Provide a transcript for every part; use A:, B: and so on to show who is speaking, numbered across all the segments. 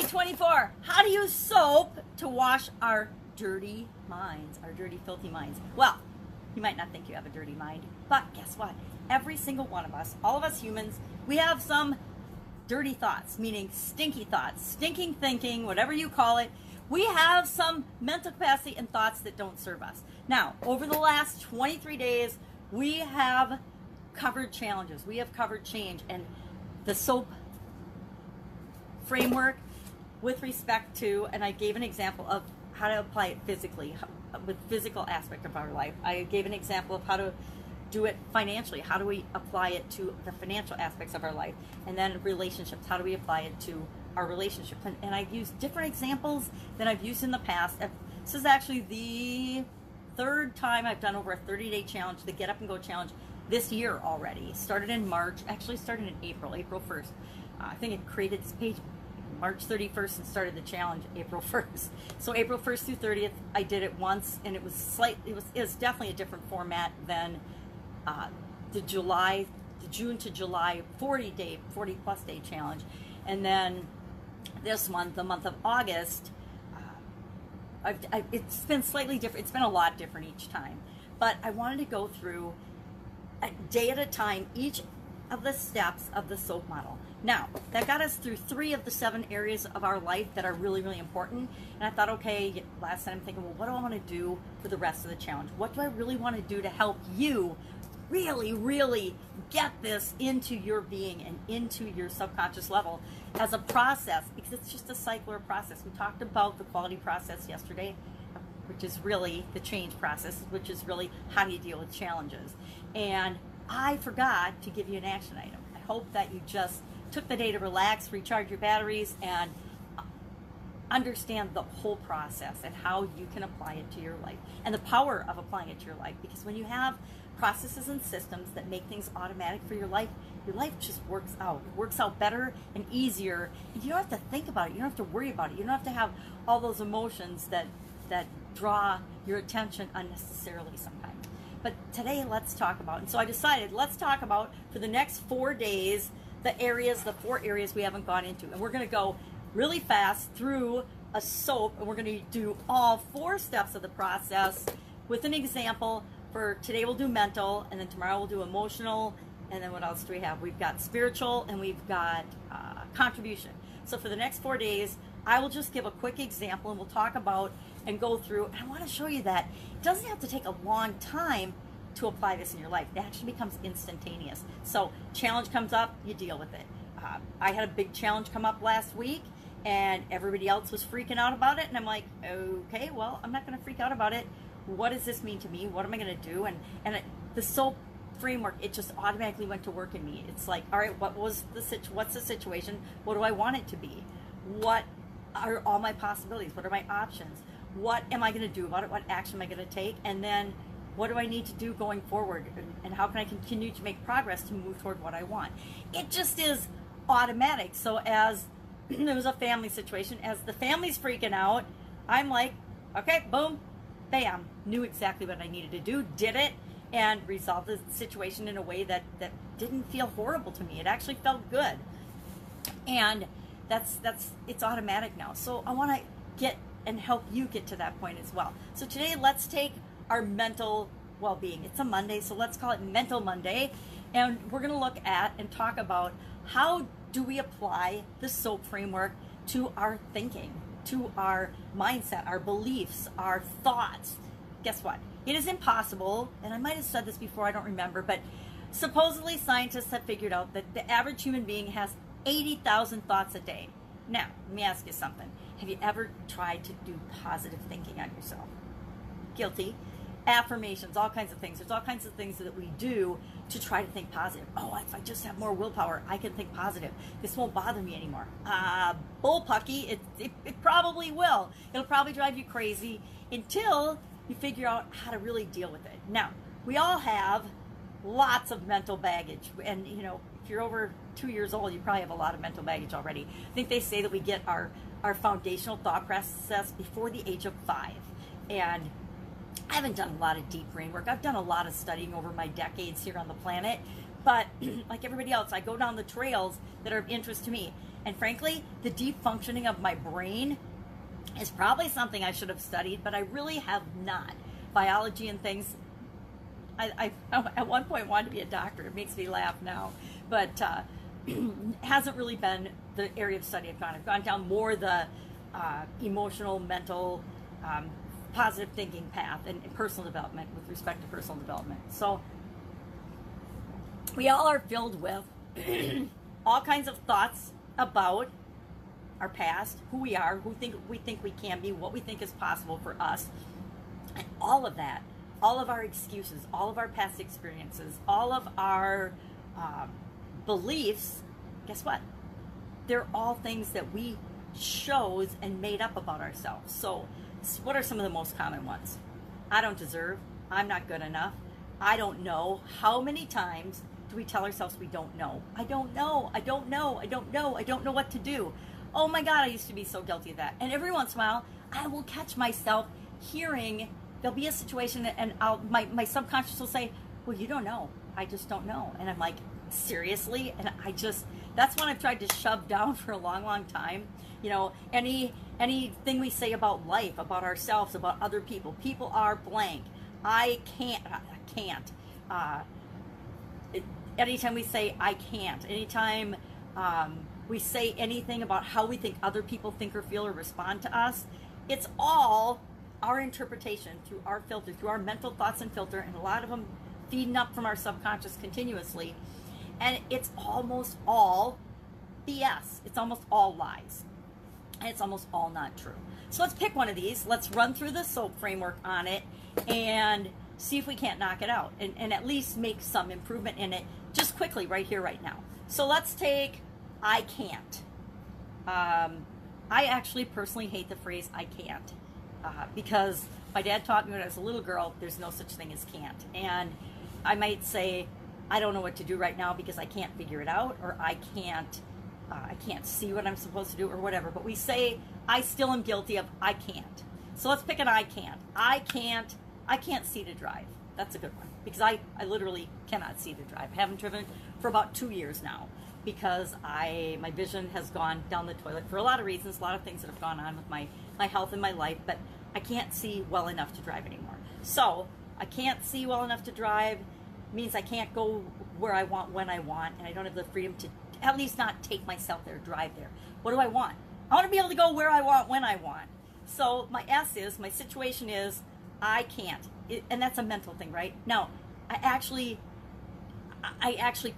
A: 2024. How to use soap to wash our dirty minds, our dirty, filthy minds. Well, you might not think you have a dirty mind, but guess what? Every single one of us, all of us humans, we have some dirty thoughts, meaning stinky thoughts, stinking thinking, whatever you call it. We have some mental capacity and thoughts that don't serve us. Now, over the last 23 days, we have covered challenges. We have covered change, and the soap framework with respect to, and I gave an example of how to apply it physically, with physical aspect of our life. I gave an example of how to do it financially. How do we apply it to the financial aspects of our life? And then relationships. How do we apply it to our relationships? And I've used different examples than I've used in the past. This is actually the third time I've done over a 30-day challenge, the Get Up and Go Challenge, this year already. Started in March, actually started in April 1st. I think it created this page March 31st and started the challenge April 1st. So April 1st through 30th, I did it once, and it was definitely a different format than the June to July 40 plus day challenge. And then this month, the month of August, it's been slightly different. It's been a lot different each time, but I wanted to go through a day at a time each of the steps of the soap model. Now, that got us through 3 of the 7 areas of our life that are really, really important. And I thought, okay, last night I'm thinking, well, what do I want to do for the rest of the challenge? What do I really want to do to help you really, really get this into your being and into your subconscious level as a process? Because it's just a cycle or process. We talked about the quality process yesterday, which is really the change process, which is really how do you deal with challenges. And I forgot to give you an action item. I hope that you just took the day to relax, recharge your batteries, and understand the whole process and how you can apply it to your life and the power of applying it to your life. Because when you have processes and systems that make things automatic for your life just works out. It works out better and easier. And you don't have to think about it. You don't have to worry about it. You don't have to have all those emotions that draw your attention unnecessarily sometimes. But today, let's talk about, and so I decided, let's talk about, for the next 4 days, the 4 areas we haven't gone into. And we're going to go really fast through a soap, and we're going to do all 4 steps of the process with an example. For today, we'll do mental, and then tomorrow we'll do emotional, and then what else do we have? We've got spiritual, and we've got contribution. So for the next 4 days, I will just give a quick example, and we'll talk about and go through. And I want to show you that it doesn't have to take a long time to apply this in your life. It actually becomes instantaneous. So challenge comes up, you deal with it. I had a big challenge come up last week, and everybody else was freaking out about it. And I'm like, okay, well, I'm not going to freak out about it. What does this mean to me? What am I going to do? And the soap framework, it just automatically went to work in me. It's like, all right, what's the situation? What do I want it to be? What are all my possibilities? What are my options? What am I going to do about it? What action am I going to take? And then what do I need to do going forward? And how can I continue to make progress to move toward what I want? It just is automatic. So as there was a family situation, as the family's freaking out, I'm like, okay, boom, bam, knew exactly what I needed to do, did it, and resolved the situation in a way that didn't feel horrible to me. It actually felt good. And it's automatic now. So I want to get and help you get to that point as well. So today, let's take our mental well-being. It's a Monday, so let's call it Mental Monday. And we're going to look at and talk about how do we apply the SOAP framework to our thinking, to our mindset, our beliefs, our thoughts. Guess what? It is impossible, and I might have said this before, I don't remember, but supposedly scientists have figured out that the average human being has 80,000 thoughts a day. Now, let me ask you something. Have you ever tried to do positive thinking on yourself? Guilty. Affirmations, all kinds of things. There's all kinds of things that we do to try to think positive. Oh, if I just have more willpower, I can think positive. This won't bother me anymore. Bullpucky, it probably will. It'll probably drive you crazy until you figure out how to really deal with it. Now, we all have lots of mental baggage. And, if you're over 2 years old, you probably have a lot of mental baggage already. I think they say that we get our foundational thought process before the age of 5. And I haven't done a lot of deep brain work. I've done a lot of studying over my decades here on the planet, But like everybody else, I go down the trails that are of interest to me. And frankly, the deep functioning of my brain is probably something I should have studied, but I really have not. Biology and things. I at one point wanted to be a doctor. It makes me laugh now, but hasn't really been the area of study I've gone. I've gone down more the emotional, mental, positive thinking path and personal development with respect to personal development. So we all are filled with all kinds of thoughts about our past, who we are, who we think we can be, what we think is possible for us, and all of that, all of our excuses, all of our past experiences, all of our beliefs. Guess what? They're all things that we chose and made up about ourselves. So what are some of the most common ones? I don't deserve. I'm not good enough. I don't know. How many times do we tell ourselves we don't know? I don't know. I don't know. I don't know. I don't know what to do. Oh my God, I used to be so guilty of that. And every once in a while, I will catch myself hearing, there'll be a situation and my subconscious will say, well, you don't know. I just don't know. And I'm like, seriously? And that's one I've tried to shove down for a long, long time. You know, anything we say about life, about ourselves, about other people. People are blank. I can't. Anytime we say I can't, anytime we say anything about how we think other people think or feel or respond to us, it's all our interpretation through our filter, through our mental thoughts and filter, and a lot of them feeding up from our subconscious continuously. And it's almost all BS. It's almost all lies. And it's almost all not true. So let's pick one of these. Let's run through the SOAP framework on it and see if we can't knock it out and at least make some improvement in it just quickly right here, right now. So let's take I can't. I actually personally hate the phrase I can't because my dad taught me when I was a little girl, there's no such thing as can't. And I might say, I don't know what to do right now because I can't figure it out, or I can't see what I'm supposed to do, or whatever. But we say, I still am guilty of I can't. So let's pick an I can't. I can't see to drive. That's a good one because I literally cannot see to drive. I haven't driven for about 2 years now because my vision has gone down the toilet for a lot of reasons, a lot of things that have gone on with my health and my life, but I can't see well enough to drive anymore. So I can't see well enough to drive means I can't go where I want when I want, and I don't have the freedom to at least not take myself there, drive there. What do I want? I want to be able to go where I want when I want. So my situation is I can't. And that's a mental thing, right? Now, I actually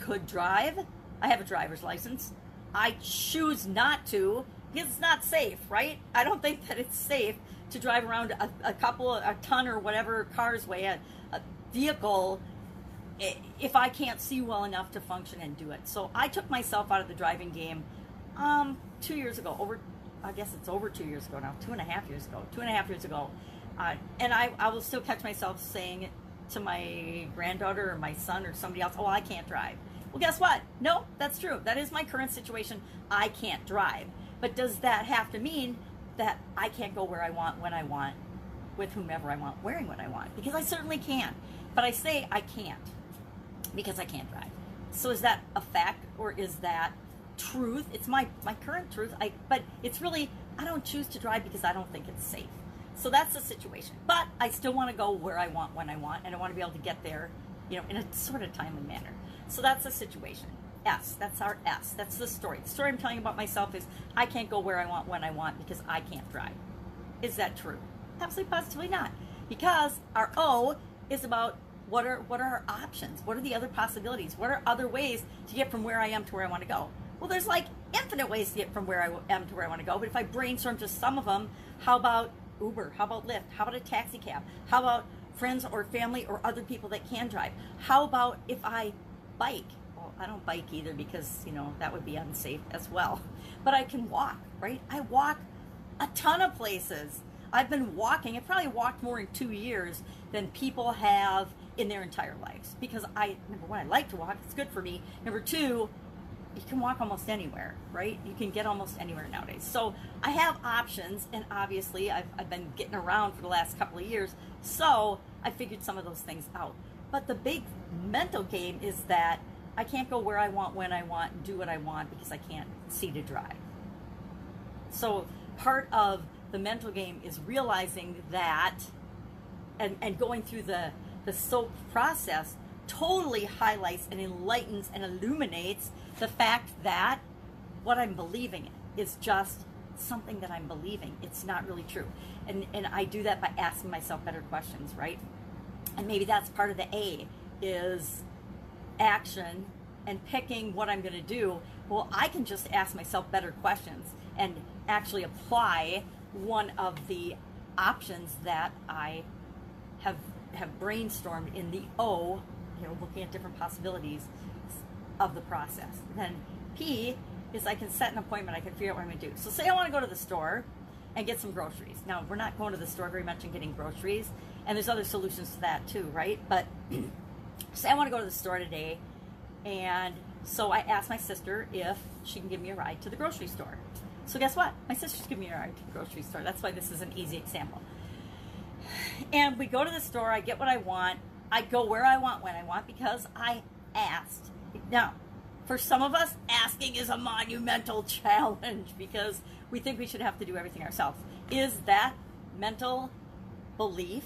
A: could drive. I have a driver's license. I choose not to because it's not safe, right? I don't think that it's safe to drive around a ton or whatever cars weigh, a vehicle, if I can't see well enough to function and do it. So I took myself out of the driving game 2 years ago. I guess it's over 2 years ago now, 2.5 years ago. 2.5 years ago. And I will still catch myself saying to my granddaughter or my son or somebody else, oh, I can't drive. Well, guess what? No, that's true. That is my current situation. I can't drive. But does that have to mean that I can't go where I want, when I want, with whomever I want, wearing what I want? Because I certainly can. But I say I can't because I can't drive. So is that a fact or is that truth? It's my current truth. But it's really, I don't choose to drive because I don't think it's safe. So that's the situation. But I still want to go where I want, when I want, and I want to be able to get there, in a sort of timely manner. So that's the situation. S, that's our S. That's the story. The story I'm telling about myself is I can't go where I want, when I want, because I can't drive. Is that true? Absolutely positively not. Because our O is about what are our options? What are the other possibilities? What are other ways to get from where I am to where I want to go? Well, there's like infinite ways to get from where I am to where I want to go. But if I brainstorm just some of them, how about Uber? How about Lyft? How about a taxi cab? How about friends or family or other people that can drive? How about if I bike? Well, I don't bike either because, that would be unsafe as well. But I can walk, right? I walk a ton of places. I've been walking. I've probably walked more in 2 years than people have in their entire lives because number one, I like to walk. It's good for me. Number two, you can walk almost anywhere, right? You can get almost anywhere nowadays. So I have options, and obviously I've been getting around for the last couple of years, so I figured some of those things out. But the big mental game is that I can't go where I want, when I want, and do what I want because I can't see to drive. So part of the mental game is realizing that, and going through the SOAP process totally highlights and enlightens and illuminates the fact that what I'm believing is just something that I'm believing. It's not really true. And I do that by asking myself better questions, right? And maybe that's part of the A, is action and picking what I'm going to do. Well, I can just ask myself better questions and actually apply one of the options that I have brainstormed in the O, looking at different possibilities of the process. Then P is I can set an appointment. I can figure out what I'm going to do. So say I want to go to the store and get some groceries. Now, we're not going to the store very much and getting groceries, and there's other solutions to that too, right? But say I want to go to the store today, and so I asked my sister if she can give me a ride to the grocery store. So guess what? My sister's giving me a ride to the grocery store. That's why this is an easy example. And we go to the store. I get what I want. I go where I want, when I want, because I asked. Now, for some of us, asking is a monumental challenge because we think we should have to do everything ourselves. Is that mental belief,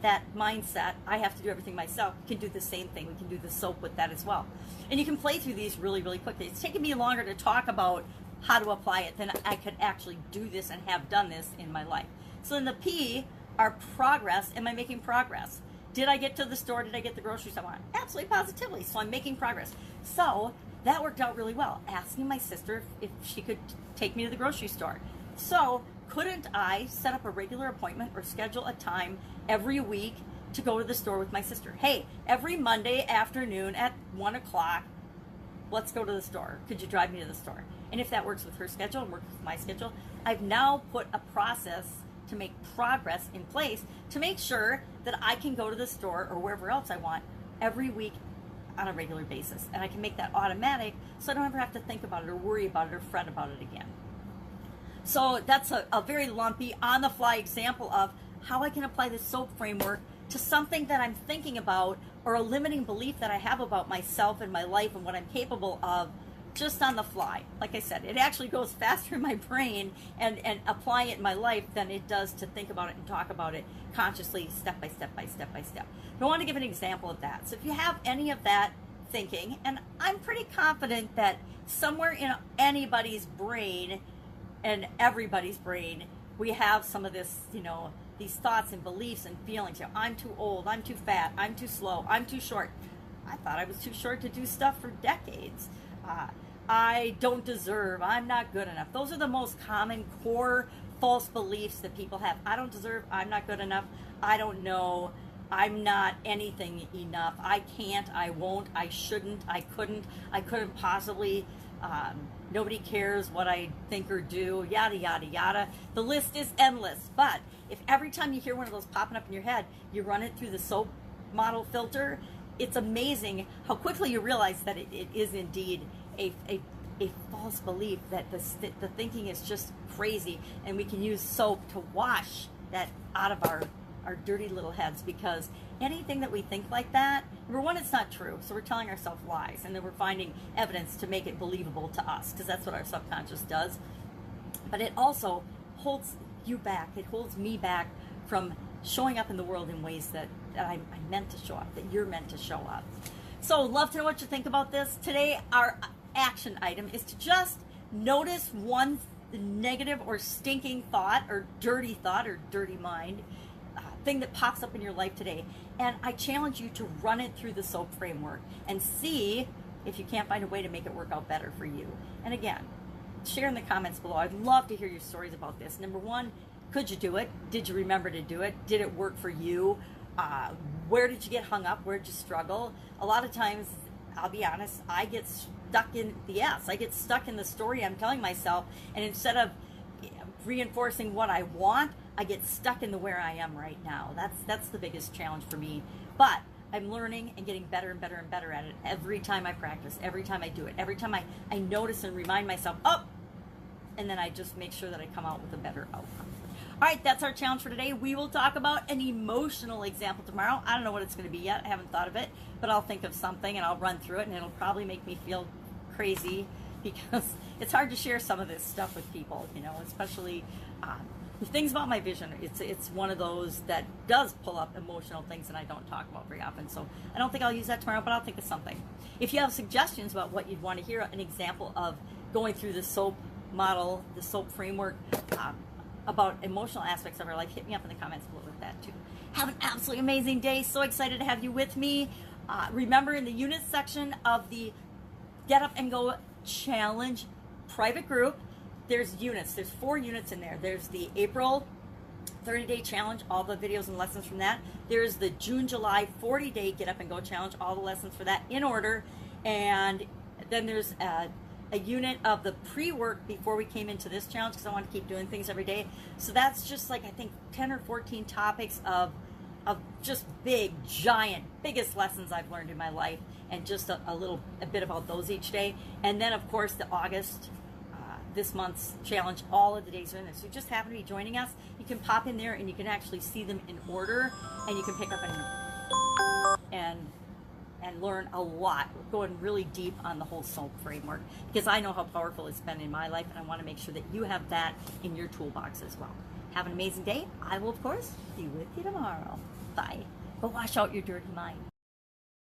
A: that mindset, I have to do everything myself? We can do the same thing. We can do the SOAP with that as well. And you can play through these really, really quickly. It's taken me longer to talk about how to apply it than I could actually do this and have done this in my life. So in the P are progress. Am I making progress? Did I get to the store? Did I get the groceries I want? Absolutely, positively. So I'm making progress. So that worked out really well. Asking my sister if she could take me to the grocery store. So couldn't I set up a regular appointment or schedule a time every week to go to the store with my sister? Hey, every Monday afternoon at 1 o'clock, let's go to the store. Could you drive me to the store? And if that works with her schedule and works with my schedule, I've now put a process to make progress in place to make sure that I can go to the store or wherever else I want every week on a regular basis. And I can make that automatic so I don't ever have to think about it or worry about it or fret about it again. So that's a very lumpy, on-the-fly example of how I can apply the SOAP framework to something that I'm thinking about or a limiting belief that I have about myself and my life and what I'm capable of, just on the fly. Like I said, it actually goes faster in my brain and applying it in my life than it does to think about it and talk about it consciously, step by step by step by step. I want to give an example of that. So if you have any of that thinking, and I'm pretty confident that somewhere in anybody's brain and everybody's brain, we have some of this, these thoughts and beliefs and feelings. I'm too old, I'm too fat, I'm too slow, I'm too short. I thought I was too short to do stuff for decades. I don't deserve, I'm not good enough. Those are the most common core false beliefs that people have. I don't deserve, I'm not good enough, I don't know, I'm not anything enough, I can't, I won't, I shouldn't, I couldn't possibly, nobody cares what I think or do, yada, yada, yada. The list is endless. But if every time you hear one of those popping up in your head, you run it through the SOAP model filter, it's amazing how quickly you realize that it is indeed a false belief, that the thinking is just crazy, and we can use SOAP to wash that out of our dirty little heads, because anything that we think like that, number one, it's not true, so we're telling ourselves lies, and then we're finding evidence to make it believable to us, because that's what our subconscious does. But it also holds you back, it holds me back from showing up in the world in ways that I'm meant to show up, that you're meant to show up. So love to know what you think about this. Today, our action item is to just notice one negative or stinking thought or dirty mind thing that pops up in your life today. And I challenge you to run it through the SOAP framework and see if you can't find a way to make it work out better for you. And again, share in the comments below. I'd love to hear your stories about this. Number one, could you do it? Did you remember to do it? Did it work for you? Where did you get hung up? Where did you struggle? A lot of times, I'll be honest, I get stuck in the S. I get stuck in the story I'm telling myself, and instead of reinforcing what I want, I get stuck in the where I am right now. That's the biggest challenge for me. But I'm learning and getting better and better and better at it every time I practice, every time I do it, every time I notice and remind myself, oh, and then I just make sure that I come out with a better outcome. All right, that's our challenge for today. We will talk about an emotional example tomorrow. I don't know what it's going to be yet. I haven't thought of it, but I'll think of something and I'll run through it, and it'll probably make me feel crazy because it's hard to share some of this stuff with people, you know, especially the things about my vision. It's one of those that does pull up emotional things that I don't talk about very often. So I don't think I'll use that tomorrow, but I'll think of something. If you have suggestions about what you'd want to hear, an example of going through the SOAP model, the SOAP framework, about emotional aspects of our life, hit me up in the comments below with that too. Have an absolutely amazing day. So excited to have you with me. Remember, in the units section of the Get Up and Go Challenge private group, there's units. There's 4 units in there. There's the April 30-day challenge, all the videos and lessons from that. There's the June, July 40-day Get Up and Go challenge, all the lessons for that in order. And then there's a unit of the pre-work before we came into this challenge, because I want to keep doing things every day. So that's just like, I think 10 or 14 topics of just big, giant, biggest lessons I've learned in my life, and just a bit about those each day. And then of course the August, this month's challenge, all of the days are in there. So you just happen to be joining us, you can pop in there and you can actually see them in order, and you can pick up and learn a lot. We're going really deep on the whole SOAP framework, because I know how powerful it's been in my life, and I want to make sure that you have that in your toolbox as well. Have an amazing day. I will, of course, be with you tomorrow. Bye. Go wash out your dirty mind.